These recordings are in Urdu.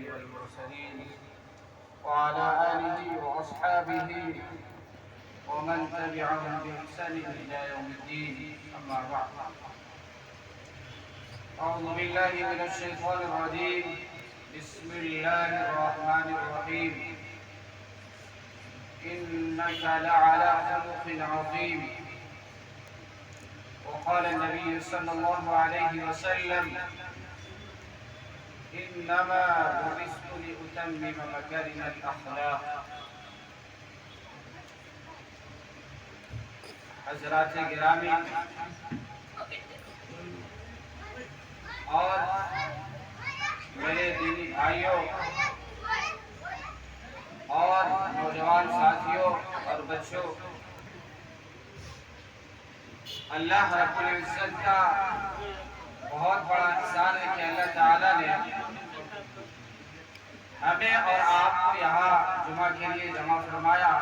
والمرسلين وعلى آله وأصحابه ومن تبعهم بإحسان إلى يوم الدين. أما بعد، أعوذ بالله من الشيطان الرجيم. بسم الله الرحمن الرحيم. إنك لعلى خلق عظيم. وقال النبي صلى الله عليه وسلم: إنما بعثت لأتمم مكارم الأخلاق. حضرات گرامی اور میرے دینی بھائیوں اور نوجوان ساتھیوں اور بچوں، اللہ رب العزت کا بہت بڑا احسان ہے کہ اللہ تعالیٰ نے ہمیں اور آپ کو یہاں جمعہ کے لیے جمع فرمایا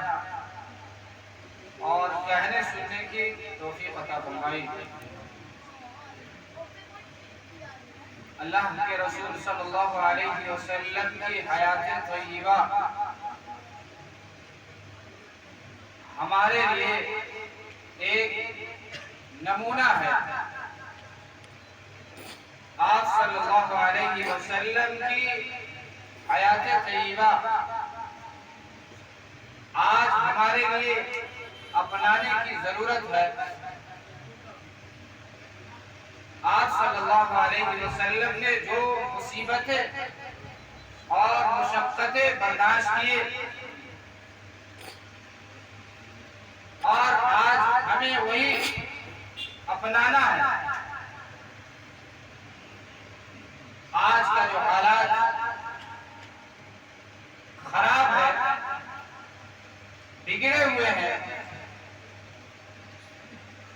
اور کہنے سننے کی توفیق عطا فرمائی. اللہ کے رسول صلی اللہ علیہ وسلم کی حیات طیبہ ہمارے لیے ایک نمونہ ہے. آپ صلی اللہ علیہ وسلم کی حیات طیبہ آج ہمارے لیے اپنانے کی ضرورت ہے. آپ صلی اللہ علیہ وسلم نے جو مصیبتیں اور مشقتیں برداشت کیے اور آج ہمیں وہی اپنانا ہے. آج کا جو حالات خراب ہے، بگڑے ہوئے ہیں،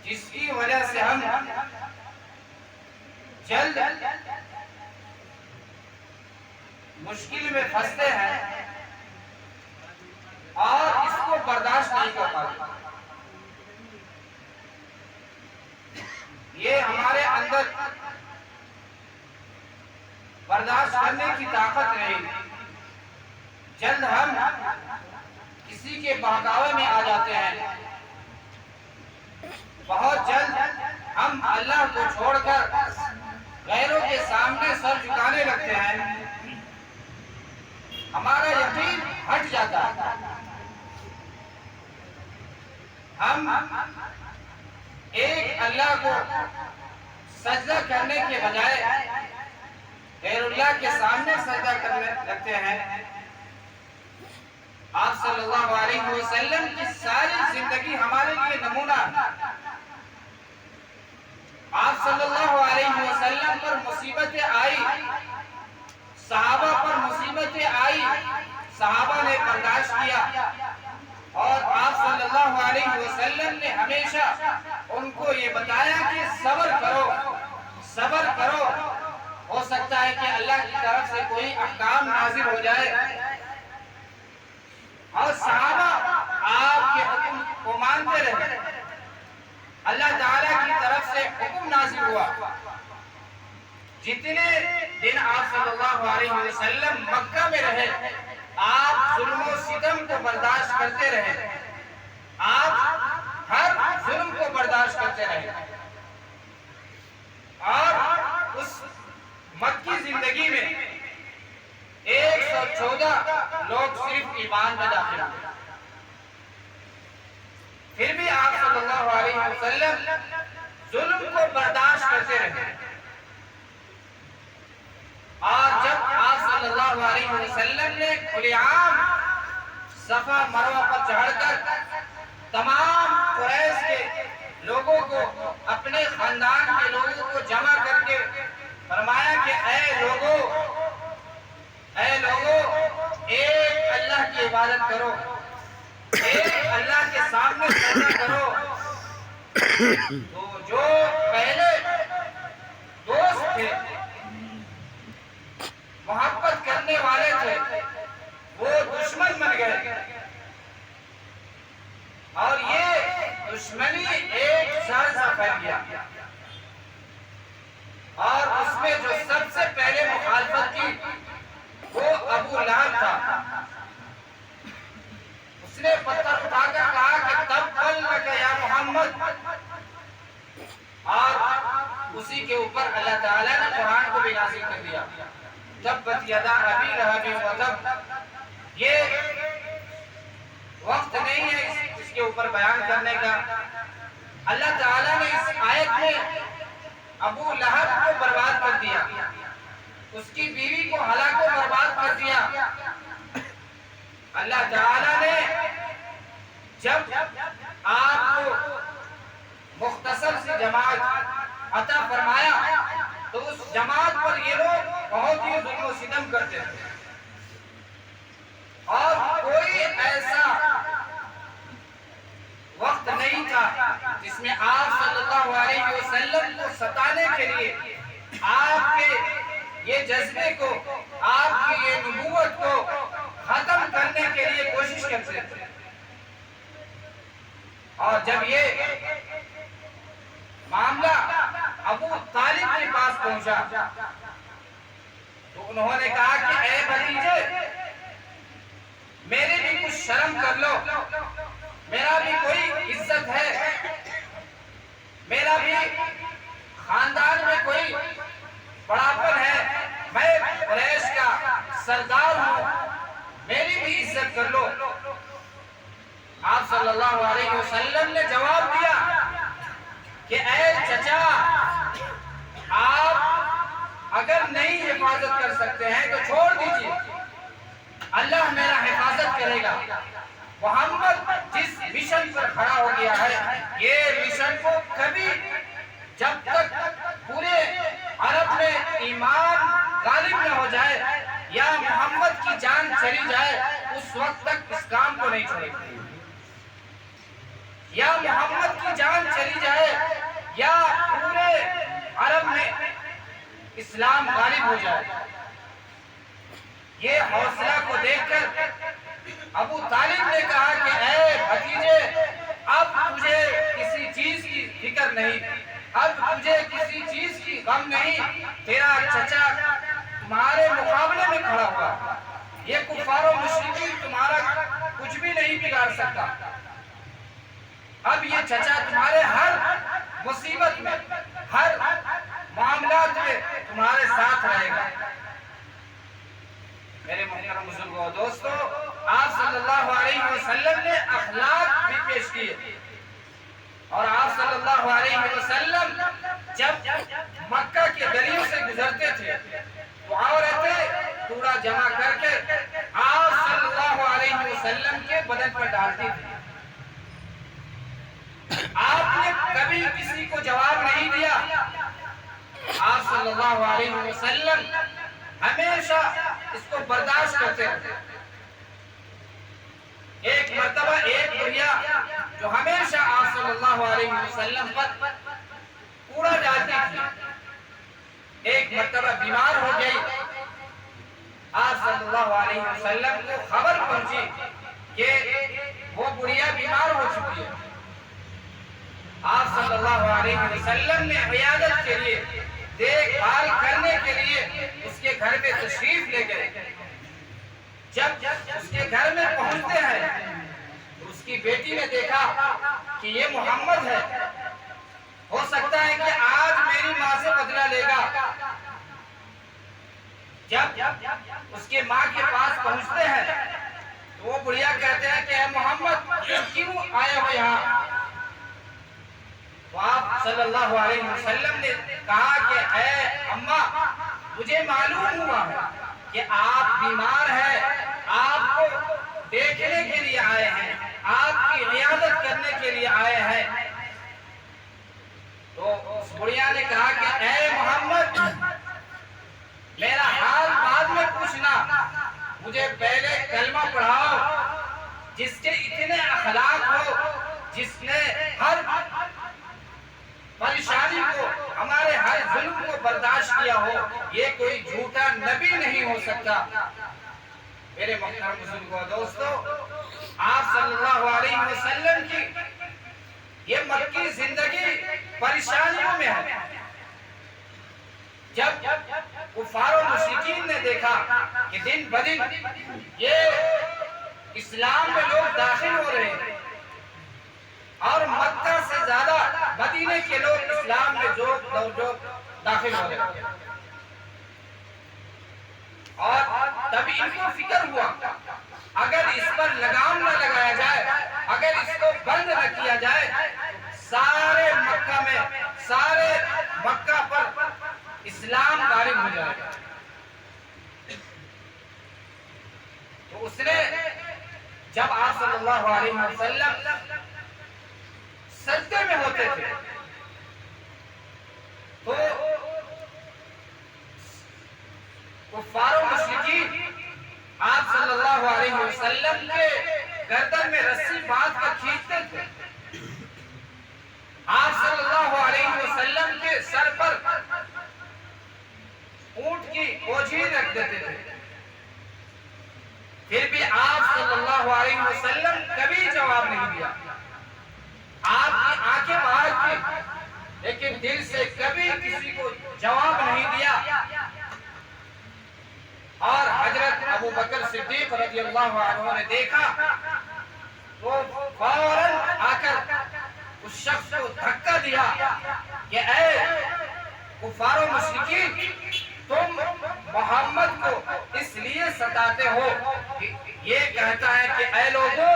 جس کی وجہ سے ہم جلد مشکل میں پھنستے ہیں اور اس کو برداشت نہیں کر پاتے. یہ ہمارے اندر برداشت کرنے کی طاقت نہیں. جلد ہم کسی کے بہکاوے میں آ جاتے ہیں. بہت جلد ہم اللہ کو چھوڑ کر غیروں کے سامنے سر جھکانے لگتے ہیں. ہمارا یقین ہٹ جاتا ہے. ہم ایک اللہ کو سجدہ کرنے کے بجائے غیر اللہ کے سامنے سجدہ کرنے لگتے ہیں. آپ صلی اللہ علیہ وسلم کی ساری زندگی ہمارے لیے نمونہ ہے. آپ صلی اللہ علیہ وسلم پر مصیبتیں آئی، صحابہ پر مصیبتیں آئی، صحابہ نے برداشت کیا اور آپ صلی اللہ علیہ وسلم نے ہمیشہ ان کو یہ بتایا کہ صبر کرو، صبر کرو. ہو سکتا ہے کہ اللہ کی طرف سے کوئی احکام نازل ہو جائے اور صحابہ آپ کے حکم کو مانتے رہے. اللہ تعالیٰ کی طرف سے حکم نازل ہوا. جتنے دن آپ صلی اللہ علیہ وسلم مکہ میں رہے، آپ ظلم و ستم کو برداشت کرتے رہے. آپ ہر ظلم کو برداشت کرتے رہے اور اس مکی زندگی میں 114 لوگ صرف ایمان میں داخل ہوئے. پھر بھی آپ صلی اللہ علیہ وسلم ظلم کو برداشت کرتے رہے. اور جب آپ صلی اللہ علیہ وسلم نے کھلے عام صفا مروہ پر چڑھ کر تمام قریش کے لوگوں کو، اپنے خاندان کے لوگوں کو جمع کر کے فرمایا کہ اے لوگوں، ایک اللہ کی عبادت کرو، ایک اللہ کے سامنے سجدہ کرو. تو جو پہلے دوست تھے، محبت کرنے والے تھے، وہ دشمن بن گئے اور یہ دشمنی ایک سال سے پھیل گیا. اور اس میں جو سب سے پہلے مخالفت کی وہ تبت یدا ابی لہب وتب، یہ وقت نہیں ہے اس کے اوپر بیان کرنے کا۔ اللہ تعالیٰ نے اس آیت میں ابو لہب کو برباد کر دیا، اس کی بیوی کو ہلاک و برباد کر دیا۔ اللہ تعالیٰ نے جب آپ کو مختصر سی جماعت عطا فرمایا تو اس جماعت پر یہ لوگ بہت ہی ظلم و ستم کرتے تھے، اور کوئی ایسا وقت نہیں تھا جس میں آپ صلی اللہ علیہ وسلم کو ستانے کے لیے، آپ کے یہ جذبے کو، آپ کی یہ نبوت کو ختم کرنے کے لیے کوشش کرتے تھے۔ اور جب یہ معاملہ ابو طالب کے پاس پہنچا تو انہوں نے کہا کہ اے بھتیجے، میرے بھی کچھ شرم کر لو، میرا بھی کوئی عزت ہے، میرا بھی خاندان میں کوئی بڑاپن ہے، میں قریش کا سردار ہوں، میری بھی عزت کر لو۔ آپ صلی اللہ علیہ وسلم نے جواب دیا کہ اے چچا، آپ اگر نہیں حفاظت کر سکتے ہیں تو چھوڑ دیجیے، اللہ میرا حفاظت کرے گا۔ محمد جس مشن پر کھڑا ہو گیا ہے، یہ مشن کو کبھی، جب تک پورے عرب میں ایمان غالب نہ ہو جائے یا محمد کی جان چلی جائے، اس وقت تک اس کام کو نہیں چھوڑے گا۔ یا محمد کی جان چلی جائے یا پورے عرب میں اسلام غالب ہو جائے۔ یہ حوصلہ کو دیکھ کر ابو طالب نے کہا کہ اے بھتیجے، اب تجھے کسی چیز کی فکر نہیں، اب تجھے کسی چیز کی غم نہیں، تیرا چچا تمہارے مقابلے میں کھڑا ہوا، یہ کفار و مشرکین تمہارا کچھ بھی نہیں بگاڑ سکتا۔ اب یہ چچا تمہارے ہر مصیبت میں، ہر معاملات میں تمہارے ساتھ رہے گا۔ میرے محترم بزرگوں، دوستو، آپ صلی اللہ علیہ وسلم نے اخلاق بھی پیش کیے، اور آپ صلی اللہ علیہ وسلم جب مکہ کے گلیوں سے گزرتے تھے تو عورتیں کوڑا جمع کر کے آپ صلی اللہ علیہ وسلم کے بدن پر ڈالتی تھی۔ آپ نے کبھی کسی کو جواب نہیں دیا، آپ صلی اللہ علیہ وسلم ہمیشہ اس کو برداشت کرتے رہے۔ ایک مرتبہ ایک بڑھیا جو ہمیشہ آپ صلی اللہ علیہ وسلم پر کوڑا ڈالتی تھی، ایک مرتبہ بیمار ہو گئی۔ آپ صلی اللہ علیہ وسلم کو خبر پہنچی کہ وہ بڑھیا بیمار ہو چکی ہے۔ آپ صلی اللہ علیہ وسلم نے عیادت کے لیے، دیکھ بھال کرنے کے لیے اس کے گھر میں تشریف لے گئے۔ جب اس کے گھر میں پہنچتے ہیں تو اس کی بیٹی نے دیکھا کہ یہ محمد ہے، ہو سکتا ہے کہ آج میری ماں سے بدلہ لے گا۔ جب اس کے ماں کے پاس پہنچتے ہیں تو وہ بڑھیا کہتے ہیں کہ اے محمد، کیوں آئے ہو یہاں؟ تو آپ صلی اللہ علیہ وسلم نے کہا کہ اے اماں، مجھے معلوم ہوا ہے کہ آپ بیمار ہیں، آپ کو دیکھنے کے لیے آئے ہیں، آپ کی عیادت کرنے کے لیے آئے ہیں۔ تو اس بڑھیا نے کہا کہ اے محمد، میرا حال بعد میں پوچھنا، مجھے پہلے کلمہ پڑھاؤ۔ جس کے اتنے اخلاق ہو، جس نے ہر پریشانی کو، ہمارے ہر ظلم کو برداشت کیا ہو، یہ کوئی جھوٹا نبی نہیں ہو سکتا۔ میرے محترم بزرگوں، دوستو، آپ صلی اللہ علیہ وسلم کی یہ مکی زندگی پریشانیوں میں ہے۔ جب کفار و مشرکین نے دیکھا کہ دن بدن یہ اسلام میں لوگ داخل ہو رہے ہیں اور مکہ سے زیادہ مدینے کے لوگ اسلام میں جو داخل ہو رہے ہیں، تب ان کو فکر ہوا اگر اس پر لگام نہ لگایا جائے، اگر اس کو بند نہ کیا جائے، سارے مکہ پر اسلام غالب ہو جائے گا۔ تو اس نے جب آپ صلی اللہ علیہ وسلم سجدے میں ہوتے تھے تو کفار و مشرکین آپ صلی اللہ علیہ وسلم کے گردن میں رسی باندھ کر کھینچتے تھے، آپ صلی اللہ علیہ وسلم کے سر پر اونٹ کی بوجھ رکھ دیتے تھے، پھر بھی آپ صلی اللہ علیہ وسلم کبھی جواب نہیں دیا۔ آپ کی آنکھیں باہر تھی لیکن دل سے کبھی کسی کو جواب نہیں دیا۔ اور حضرت ابو بکر صدیق رضی اللہ عنہ نے دیکھا تو فوراً آ کر اس شخص کو دھکا دیا کہ اے کفار و مشرکین، تم محمد کو اس لیے ستاتے ہو کہ یہ کہتا ہے کہ اے لوگوں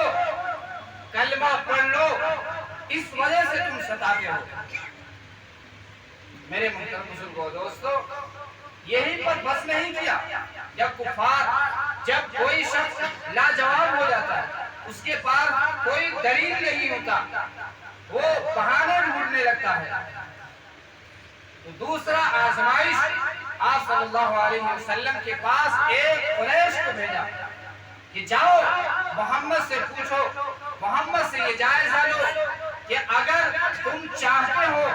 کلمہ پڑھ لو، اس وجہ سے تم ستاتے ہو۔ میرے محترم بزرگوں دوستو، یہی پر بس نہیں کیا، جب کوئی شخص لاجواب ہو جاتا ہے، اس کے پاس کوئی دلیل نہیں ہوتا، وہ بہانے ڈھونڈنے لگتا ہے، تو دوسرا آزمائش آپ صلی اللہ علیہ وسلم کے پاس ایک قریش کو بھیجا کہ جاؤ محمد سے پوچھو، محمد سے یہ جائزہ لو کہ اگر تم چاہتے ہو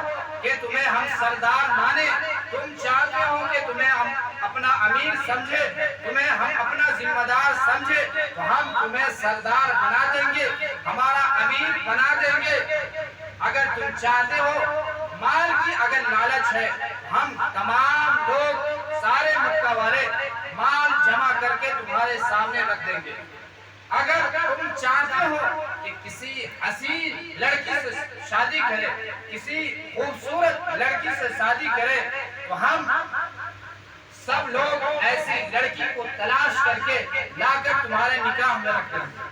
کہ تمہیں ہم سردار مانے، تم چاہتے ہو کہ تمہیں ہم اپنا امیر سمجھے، تمہیں ہم اپنا ذمہ دار سمجھے، تو ہم تمہیں سردار بنا دیں گے، ہمارا امیر بنا دیں گے۔ اگر تم چاہتے ہو، مال کی اگر لالچ ہے، ہم تمام لوگ سارے مکہ والے مال جمع کر کے تمہارے سامنے رکھ دیں گے۔ اگر تم چاہتے ہو کہ کسی حسین لڑکی سے شادی کرے، کسی خوبصورت لڑکی سے شادی کرے، تو ہم سب لوگ ایسی لڑکی کو تلاش کر کے لا کر تمہارے نکاح میں رکھ دیں گے۔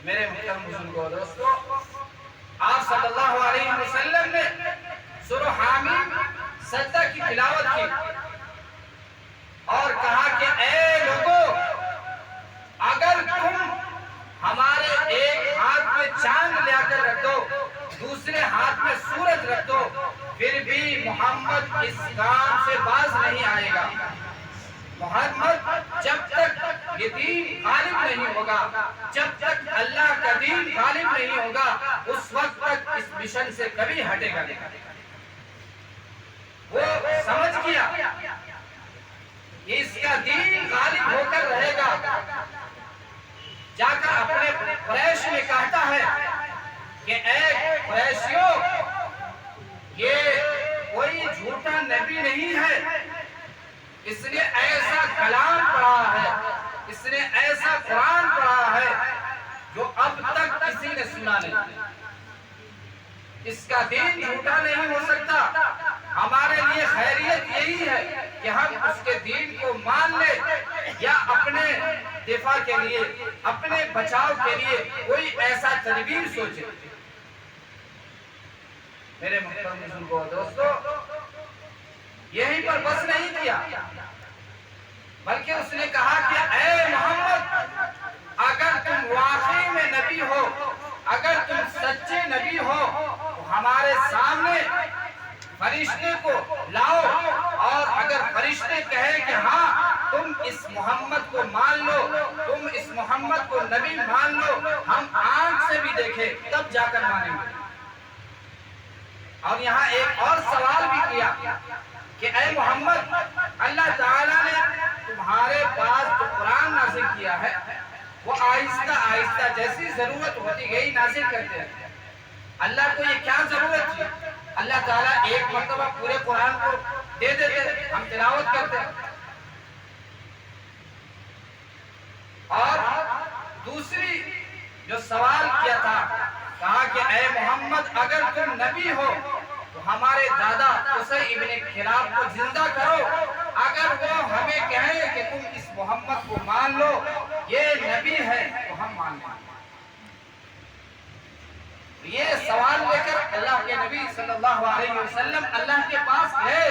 میرے محترم بزرگوں دوستو، آپ صلی اللہ علیہ وسلم نے سورہ حامیم سجدہ کی تلاوت کی اور کہا کہ اے لوگوں، اگر تم ہمارے ایک ہاتھ میں چاند لے کر رکھ دو، دوسرے ہاتھ میں سورج رکھ دو، پھر بھی محمد اس کام سے باز نہیں آئے گا۔ محمد جب تک یہ دین غالب نہیں ہوگا، جب تک اللہ کا دین غالب نہیں ہوگا، اس وقت تک اس مشن سے کبھی ہٹے گا نہیں۔ وہ سمجھ گیا کہ اس کا دین غالب ہو کر رہے گا، جا کر اپنے قریش میں کہتا ہے کہ اے قریشیوں، یہ کوئی جھوٹا نبی نہیں ہے، اس نے ایسا کلام پڑھا ہے، اس نے ایسا قرآن پڑھا ہے جو اب تک کسی نے سنا نہیں۔ اس کا دین جھوٹا نہیں ہو سکتا۔ ہمارے لیے خیریت یہی ہے کہ ہم اس کے دین کو مان لیں یا اپنے دفاع کے لیے، اپنے بچاؤ کے لیے کوئی ایسا تدبیر سوچے۔ میرے محترم بزرگوں دوستو، یہی پر بس نہیں کیا، بلکہ اس نے کہا کہ اے محمد، اگر تم واقعی میں نبی ہو، اگر تم سچے نبی ہو، تو ہمارے سامنے فرشتے کو لاؤ، اور اگر فرشتے کہیں کہ ہاں تم اس محمد کو مان لو، تم اس محمد کو نبی مان لو، ہم آنکھ سے بھی دیکھیں تب جا کر مانیں گے۔ اور یہاں ایک اور سوال بھی کیا کہ اے محمد، اللہ تعالیٰ نے تمہارے پاس جو قرآن نازل کیا ہے وہ آہستہ آہستہ جیسی ضرورت ہوتی گئی نازل کرتے ہیں، اللہ کو یہ کیا ضرورت تھی؟ اللہ تعالیٰ ایک مرتبہ پورے قرآن کو دے دیتے، ہم تلاوت کرتے۔ اور دوسری جو سوال کیا تھا، کہا کہ اے محمد، اگر تم نبی ہو تو ہمارے دادا قصی ابن کلاب کو زندہ کرو، اگر وہ ہمیں محمد کو مان لو، یہ نبی ہے تو ہم مان لیں۔ یہ سوال لے کر اللہ کے نبی صلی اللہ علیہ وسلم اللہ کے پاس گئے۔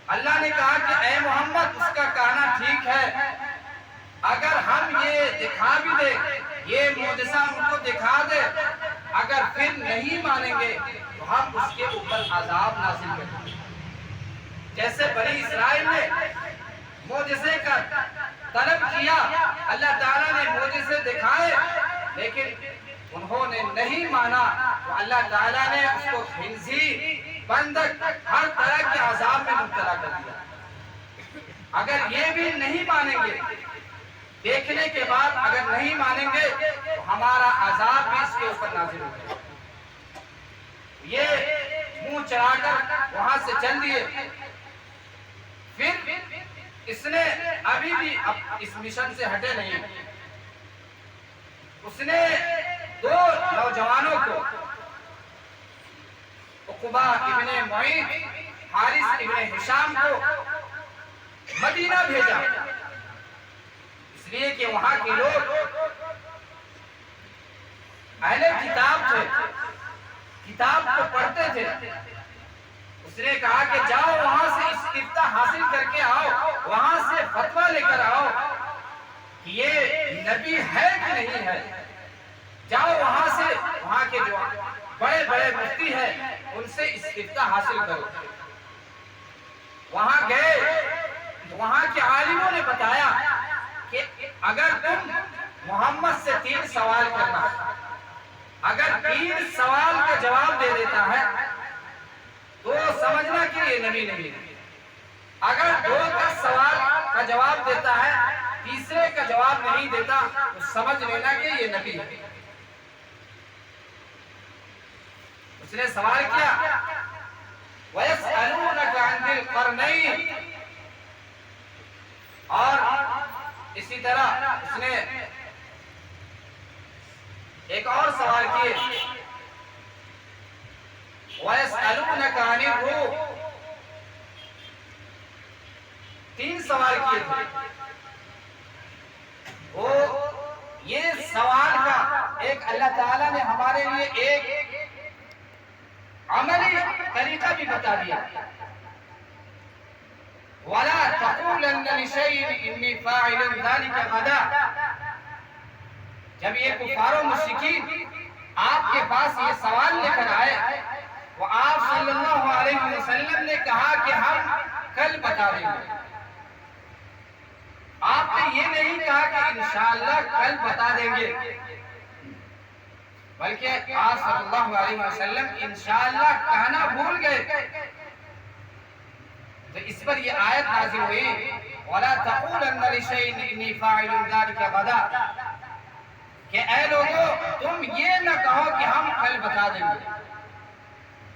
اللہ نے کہا کہ اے محمد اس کا کہنا ٹھیک ہے، اگر ہم یہ دکھا بھی دے، یہ معجزہ ان کو دکھا دے، اگر پھر نہیں مانیں گے تو ہم اس کے اوپر عذاب نازل کریں گے۔ جیسے بنی اسرائیل نے معجزے کا طلب کیا، اللہ تعالیٰ نے معجزے دکھائے، لیکن انہوں نے نہیں مانا تو اللہ تعالیٰ نے اس کو خنزیر، بندر، ہر طرح کے عذاب میں مبتلا کر دیا۔ اگر یہ بھی نہیں مانیں گے، دیکھنے کے بعد اگر نہیں مانیں گے تو ہمارا عذاب بھی اس کے اوپر نازل ہوگا۔ یہ منہ چڑھا کر وہاں سے چل دیے۔ پھر اس نے ابھی بھی اس مشن سے ہٹے نہیں۔ اس نے دو نوجوانوں کو، عقبہ ابن معیط، حارث ابن ہشام کو مدینہ بھیجا، اس لیے کہ وہاں کے لوگ اہل کتاب تھے، کتاب کو پڑھتے تھے۔ اس نے کہا کہ جاؤ وہاں سے استفتاء حاصل کر کے آؤ، وہاں سے فتویٰ لے کر آؤ کہ یہ نبی ہے کہ نہیں ہے۔ جاؤ وہاں سے، وہاں کے جو بڑے بڑے مفتی ہیں ان سے استفتاء حاصل کرو۔ وہاں گئے، وہاں کے عالموں نے بتایا کہ اگر تم محمد سے 3 سوال کرنا، اگر 3 سوال کا جواب دے دیتا ہے تو سمجھنا کہ یہ نبی نہیں ہے۔ اگر 2 کا سوال کا جواب دیتا ہے، تیسرے کا جواب نہیں دیتا تو سمجھ لینا کہ یہ نبی ہے۔ اس نے سوال کیا، وَيَسْأَلُونَكَ عَنْ ذِي الْقَرْنَيْنِ، اور اسی طرح اس نے ایک اور سوال کیے، وَيَسْأَلُونَكَ عَنِ الرُّوحِ، 3 سوال کیے تھے۔ وہ یہ سوال کا ایک اللہ تعالیٰ نے ہمارے لیے ایک عملی طریقہ بھی بتا دیا، وَلَا تَقُولَنَّ لِشَيْءٍ إِنِّي فَاعِلٌ ذَلِكَ غَدًا۔ جب یہ کفار و مشرکین آپ کے پاس یہ سوال لے کر آئے، وہ آپ صلی اللہ علیہ وسلم نے کہا کہ ہم کل بتا دیں گے۔ آپ نے یہ نہیں کہا کہ انشاءاللہ کل بتا دیں گے، بلکہ آپ صلی اللہ علیہ وسلم انشاءاللہ کہنا بھول گئے۔ تو اس پر یہ آیت نازل ہوئی، وَلَا تَقُولَنَّ لِشَيْءٍ إِنِّي فَاعِلٌ ذَلِكَ غَدًا، کہ اے لوگو تم یہ نہ کہو کہ ہم کل بتا دیں گے،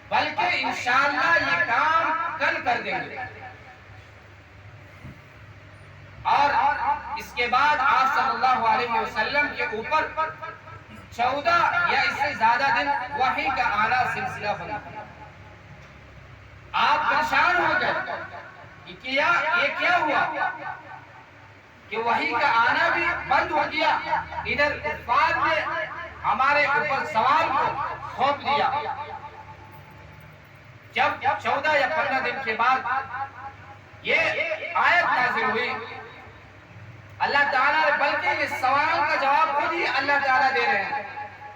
بلکہ انشاءاللہ یہ کام کل کر دیں گے۔ اور اس کے بعد آپ صلی اللہ علیہ وسلم کے اوپر 14 یا اس سے زیادہ دن وحی کا آنا سلسلہ بنا۔ آپ پریشان ہو گئے، یہ کیا ہوا کہ وحی کا آنا بھی بند ہو گیا، ادھر کفار نے ہمارے اوپر سوال کو تھوپ دیا۔ جب 14 یا 15 دن کے بعد یہ آیت نازل ہوئی، اللہ تعالیٰ نے، بلکہ اس سوال کا جواب خود ہی اللہ تعالیٰ دے رہے ہیں۔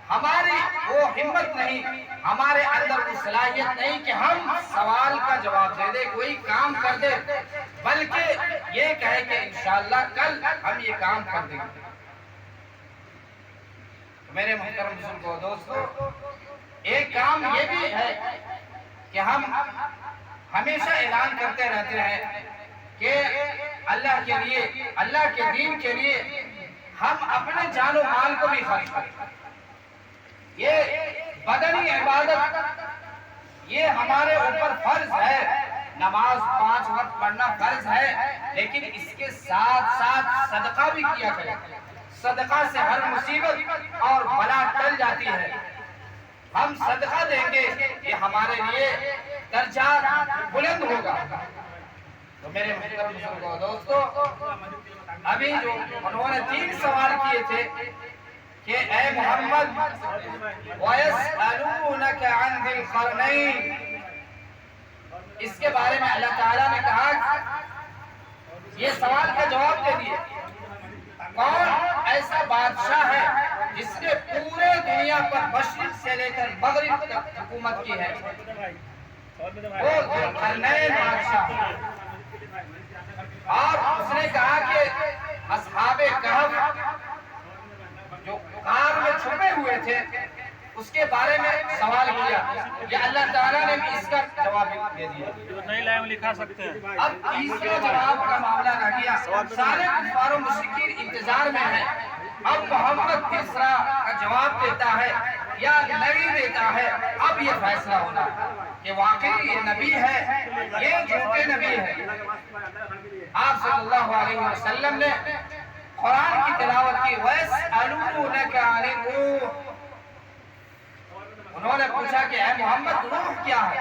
ہماری وہ ہمت نہیں، ہمارے اندر وہ صلاحیت نہیں کہ ہم سوال کا جواب دے دیں، کوئی کام کر دے، بلکہ یہ کہے کہ انشاءاللہ کل ہم یہ کام کر دیں گے۔ میرے محترم بزرگوں دوستو، ایک کام یہ بھی ہے کہ ہم ہمیشہ اعلان کرتے رہتے ہیں کہ اللہ کے لیے، اللہ کے دین کے لیے ہم اپنے جان و مال کو بھی خرچ کریں۔ یہ بدنی عبادت، یہ ہمارے اوپر فرض ہے، نماز 5 وقت پڑھنا فرض ہے، لیکن اس کے ساتھ ساتھ صدقہ بھی کیا کریں۔ صدقہ سے ہر مصیبت اور بلا ٹل جاتی ہے۔ ہم صدقہ دیں گے، یہ ہمارے لیے درجات بلند ہوگا۔ تو میرے محترم بزرگوں دوستو، ابھی جو انہوں نے 3 سوال کیے تھے کہ اے محمد وَيَسْأَلُونَكَ عَنْ ذِي الْقَرْنَيْنِ، اس کے بارے میں اللہ تعالیٰ نے کہا یہ سوال کا جواب دے دیے، کون ایسا بادشاہ ہے جس نے پورے دنیا پر مشرق سے لے کر مغرب تک حکومت کی ہے؟ وہ ذوالقرنین بادشاہ۔ اور اس نے کہا کہ اصحاب کہف جو غار میں چھپے ہوئے تھے اس کے بارے میں سوال کیا، یہ اللہ تعالیٰ نے بھی اس کا جواب دے دیا۔ نئی لائن لکھا سکتے ہیں۔ اب تیسرے جواب کا معاملہ رہ گیا، سارے کفار و مشرکین انتظار میں ہیں، اب محمد تیسرا کا جواب دیتا ہے یا نہیں دیتا ہے، اب یہ فیصلہ ہونا کہ واقعی یہ نبی ہے، یہ جھوٹے نبی ہے۔ آپ صلی اللہ علیہ وسلم نے قرآن کی تلاوت کی، وَيَسْأَلُونَكَ عَنِ الرُّوحِ، انہوں نے پوچھا کہ اے محمد روح کیا ہے؟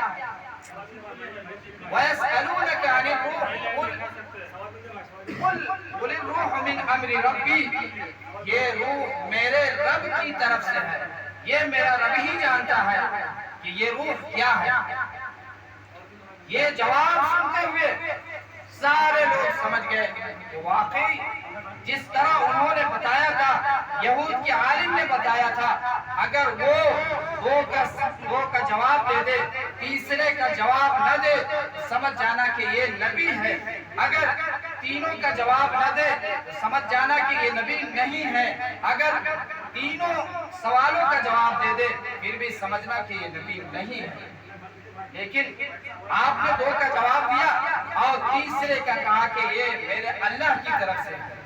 وَيَسْأَلُونَكَ عَنِ الرُّوحِ قُلِ الرُّوحُ مِنْ أَمْرِ رَبِّي، یہ روح میرے رب کی طرف سے ہے، یہ میرا رب ہی جانتا ہے کہ یہ روح کیا ہے۔ یہ جواب سنتے ہوئے سارے لوگ سمجھ گئے کہ واقعی جس طرح انہوں نے بتایا تھا، یہود کے عالم نے بتایا تھا، اگر وہ دو کا جواب دے دے، تیسرے کا جواب نہ دے، سمجھ جانا کہ یہ نبی ہے، اگر تینوں کا جواب نہ دے تو سمجھ جانا کہ یہ نبی نہیں ہے، اگر تینوں سوالوں کا جواب دے دے پھر بھی سمجھنا کہ یہ نبی نہیں ہے۔ لیکن آپ نے 2 کا جواب دیا اور تیسرے کا کہا کہ یہ میرے اللہ کی طرف سے ہے،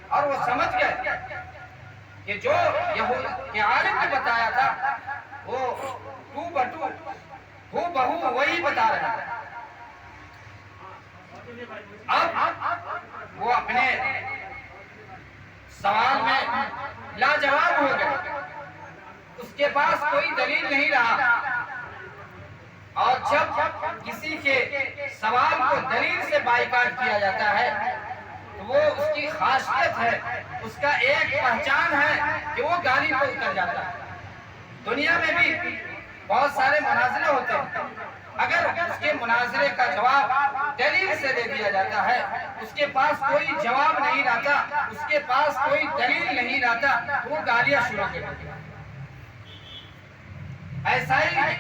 اور وہ سمجھ گئے کہ جو یہود کے عالم نے بتایا تھا وہ تو بٹو ہو بہو وہی بتا رہا ہے۔ اب وہ اپنے سوال میں لاجواب ہو گئے، اس کے پاس کوئی دلیل نہیں رہا، اور جب کسی کے سوال کو دلیل سے بائیکاٹ کیا جاتا ہے تو وہ اس کی خاصیت ہے، اس کا ایک پہچان ہے کہ وہ گالی پہ اتر جاتا ہے۔ دنیا میں بھی بہت سارے مناظرے ہوتے ہیں، اگر اس کے مناظرے کا جواب دلیل سے دے دیا جاتا ہے، اس کے پاس کوئی جواب نہیں رہتا، اس کے پاس کوئی دلیل نہیں رہتا، وہ گالیاں شروع کر دیتے ہیں۔ ایسا ہی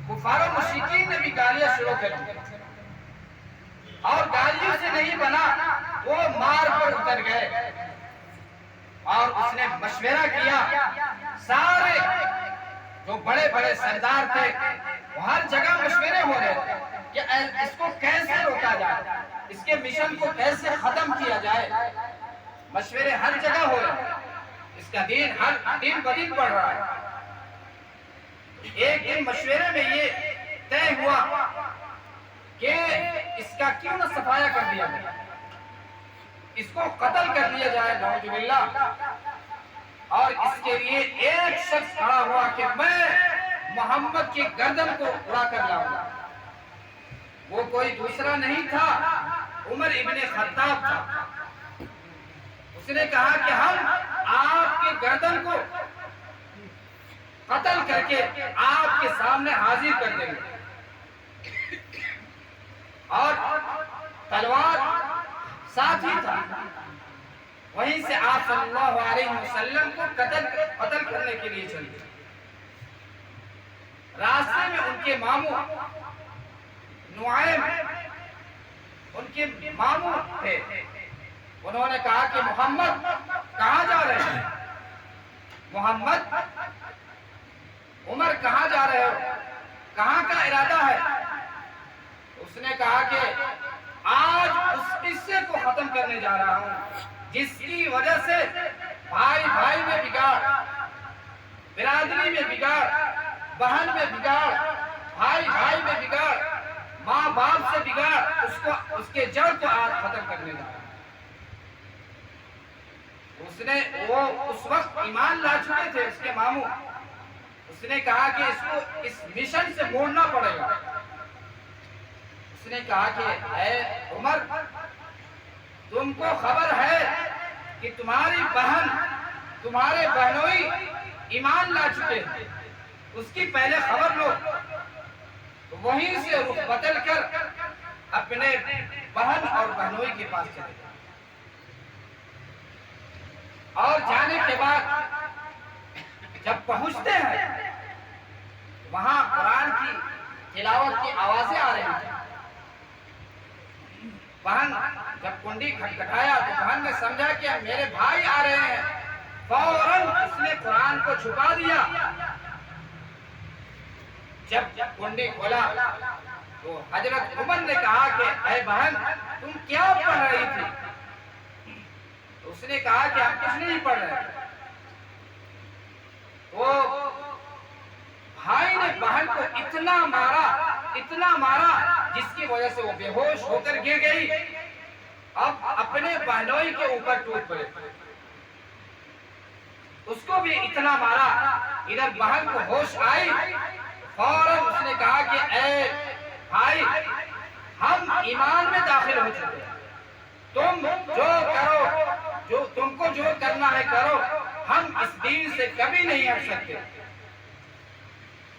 کفار و مشرکین نے بھی گالیاں شروع کر دی، اور گالیوں سے نہیں بنا، وہ مار پر اتر گئے، اور اس نے مشورہ کیا۔ سارے جو بڑے بڑے سردار تھے وہ ہر جگہ مشورے ہو رہے تھے کہ اس کو کیسے روکا جائے، اس کے مشن کو کیسے ختم کیا جائے، مشورے ہر جگہ ہو رہے ہیں، اس کا دین ہر دن بدن بڑھ رہا ہے۔ ایک دن مشورے میں یہ طے ہوا کہ اس کا کیوں نہ صفایا کر دیا جائے، اس کو قتل کر دیا جائے، نعوذ باللہ۔ اور اس کے لیے ایک شخص کھڑا ہوا کہ میں محمد کی گردن کو اڑا کر لاؤں گا۔ وہ کوئی دوسرا نہیں تھا، عمر ابن خطاب تھا۔ اس نے کہا کہ ہم آپ کی گردن کو قتل کر کے آپ کے سامنے حاضر کر دیں گے، اور تلوار ساتھ ہی تھا۔ وہیں سے آپ صلی اللہ علیہ وسلم کو قتل کرنے کے لیے چلے۔ راستے میں ان کے ماموں نعیم ان کے ماموں تھے، انہوں نے کہا کہ محمد کہاں جا رہے ہیں؟ محمد، عمر کہاں جا رہے ہو؟ کہاں کا ارادہ ہے؟ اس نے کہا کہ آج اس قصے کو ختم کرنے جا رہا ہوں جس کی وجہ سے بھائی بھائی میں بگاڑ، برادری میں بگاڑ، بہن میں بگاڑ، بھائی بھائی میں بگاڑ، ماں باپ سے بگاڑ، اس کے جڑ کو آج ختم کرنے جا رہا ہوں۔ وہ اس وقت ایمان لا چکے تھے اس کے ماموں۔ اس نے کہا کہ اس کو اس مشن سے موڑنا پڑے گا۔ اس نے کہا کہ اے عمر، تم کو خبر ہے کہ تمہاری بہن، تمہارے بہنوئی ایمان لا چکے ہیں، اس کی پہلے خبر لو۔ تو وہیں سے رخ بدل کر اپنے بہن اور بہنوئی کے پاس چلے گئے، اور جانے کے بعد جب پہنچتے ہیں وہاں قرآن کی تلاوت کی آوازیں آ رہی ہیں۔ بہن جب کنڈی کھٹکھٹایا تو بہن نے سمجھا کہ میرے بھائی آ رہے ہیں، فوراً اس نے قرآن کو چھپا دیا۔ جب کنڈی کھولا تو حضرت عمر نے کہا کہ اے بہن، تم کیا پڑھ رہی تھی؟ تو اس نے کہا کہ ہم کچھ نہیں پڑھ رہے۔ وہ بھائی نے بہن کو اتنا مارا جس کی وجہ سے وہ بے ہوش ہو کر گر گئی۔ اب اپنے بہنوئی کے اوپر ٹوٹ پڑے، اس کو بھی اتنا مارا، ادھر بہن کو ہوش آئی، فوراً اس نے کہا کہ اے بھائی، ہم ایمان میں داخل ہو چکے ہیں، تم جو کرو، جو تم کو جو کرنا ہے کرو، ہم اس دین سے کبھی نہیں ہٹ سکتے۔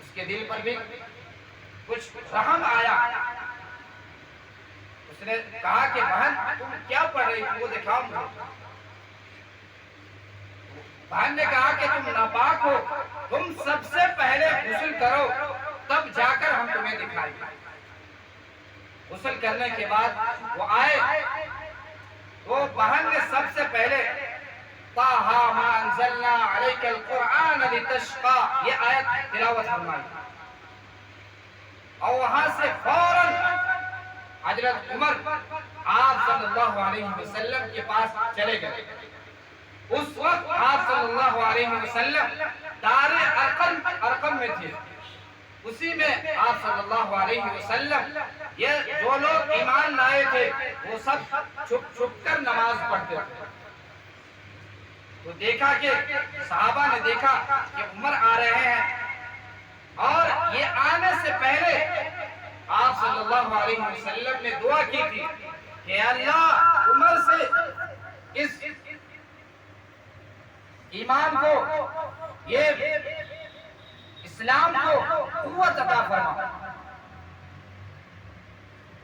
اس کے دل پر بھی کچھ رحم آیا، اس نے کہا کہ بہن تم کیا پڑھ رہی تھی، وہ دکھاؤ مجھے۔ بہن نے کہا کہ تم ناپاک ہو، تم سب سے پہلے غسل کرو، تب جا کر ہم تمہیں دکھائیں گے۔ غسل کرنے کے بعد وہ آئے، تو بہن نے سب سے پہلے طٰہٰ مَا أَنزَلْنَا عَلَيْكَ الْقُرْآنَ لِتَشْقَىٰ یہ آیت تلاوت فرمائی، اور وہاں سے فوراً حضرت عمر آپ صلی اللہ علیہ وسلم کے پاس چلے گئے۔ اس وقت آپ صلی اللہ علیہ وسلم دار ارقم میں تھے، اسی میں آپ صلی اللہ علیہ وسلم یہ جو لوگ ایمان لائے تھے وہ سب چھپ چھپ کر نماز پڑھتے تھے۔ تو دیکھا کہ صحابہ نے دیکھا کہ عمر آ رہے ہیں، اور یہ آنے سے پہلے آپ صلی اللہ علیہ وسلم نے دعا کی تھی کہ اللہ عمر سے اس ایمان کو، یہ اسلام کو قوت عطا فرما۔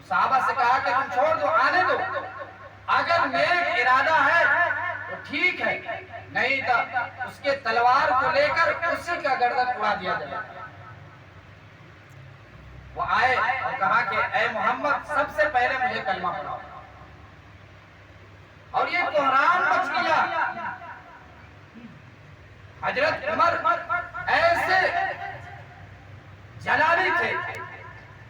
صحابہ سے کہا کہ تم چھوڑ دو، آنے دو، اگر نیک ارادہ ہے تو ٹھیک ہے، نہیں تو اس کے تلوار کو لے کر اسی کا گردن اڑا دیا جائے۔ وہ آئے اور کہا کہ اے محمد سب سے پہلے مجھے کلمہ پڑھاؤ، اور یہ بحران مچ گیا۔ حضرت عمر ایسے جلالی تھے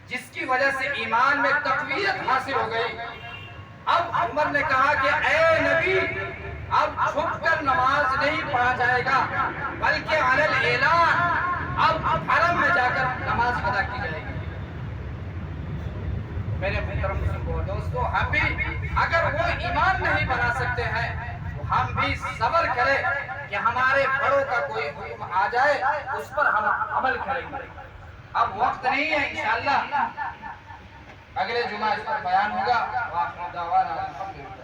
جس کی وجہ سے ایمان میں تقویت حاصل ہو گئی۔ اب عمر نے کہا کہ اے نبی، اب چھپ کر نماز نہیں پڑھا جائے گا، بلکہ علی الاعلان اب حرم میں جا کر نماز ادا کی جائے گی۔ میرے محترم مسلمانوں دوستو، ہم بھی اگر وہ ایمان نہیں بنا سکتے ہیں تو ہم بھی صبر کریں کہ ہمارے بڑوں کا کوئی حکم آ جائے اس پر ہم عمل کریں گے۔ اب وقت نہیں ہے، انشاءاللہ اگلے جمعہ اس پر بیان ہوگا۔ وآخر دعوانا الحمدللہ۔